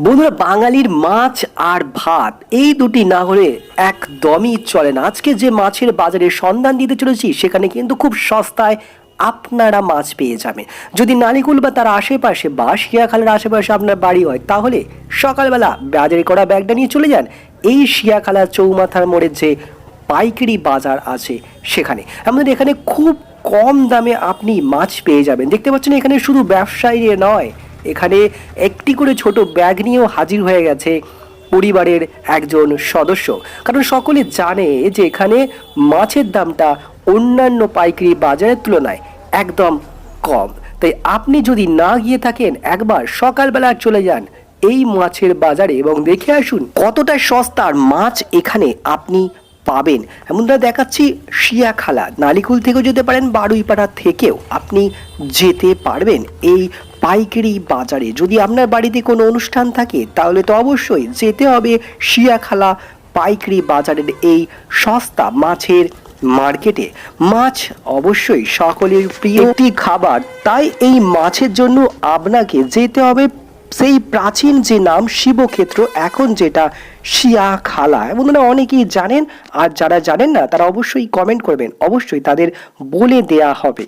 বন্ধুরা, বাঙালির মাছ আর ভাত এই দুটি না হলে একদমই চলে না। আজকে যে মাছের বাজারে সন্ধান দিতে চলেছি সেখানে কিন্তু খুব সস্তায় আপনারা মাছ পেয়ে যাবেন। যদি নালিকুল বা তার আশেপাশে বা শিয়াখালের আশেপাশে আপনার বাড়ি হয় তাহলে সকালবেলা বাজারে করা ব্যাগটা নিয়ে চলে যান এই শিয়াখালা চৌমাথার মোড়ের যে পাইকারি বাজার আছে সেখানে। আমাদের এখানে খুব কম দামে আপনি মাছ পেয়ে যাবেন। দেখতে পাচ্ছেন এখানে শুধু ব্যবসায়ী নয়, এখানে একটি করে ছোট ব্যাগ নিয়েও হাজির হয়ে গেছে পরিবারের একজন সদস্য। কারণ সকলে জানে যে এখানে মাছের দামটা অন্যান্য পাইকারি বাজারের তুলনায় একদম কম। তাই আপনি যদি না গিয়ে থাকেন একবার সকালবেলা চলে যান এই মাছের বাজারে এবং দেখে আসুন কতটা সস্তার মাছ এখানে আপনি পাবেন। এমনটা দেখাচ্ছি শিয়াখালা, নালিকুল থেকেও যেতে পারেন, বারুইপাড়া থেকেও আপনি যেতে পারবেন এই পাইকারি বাজারে। যদি আপনার বাড়িতে কোনো অনুষ্ঠান থাকে তাহলে তো অবশ্যই যেতে হবে শিয়াখালা পাইকারি বাজারের এই সস্তা মাছের মার্কেটে। মাছ অবশ্যই সকলের প্রিয় একটি খাবার, তাই এই মাছের জন্য আপনাকে যেতে হবে সেই প্রাচীন যে নাম শিবক্ষেত্র, এখন যেটা শিয়াখালা। বন্ধুরা, অনেকেই জানেন, আর যারা জানেন না তারা অবশ্যই কমেন্ট করবেন, অবশ্যই তাদের বলে দেয়া হবে।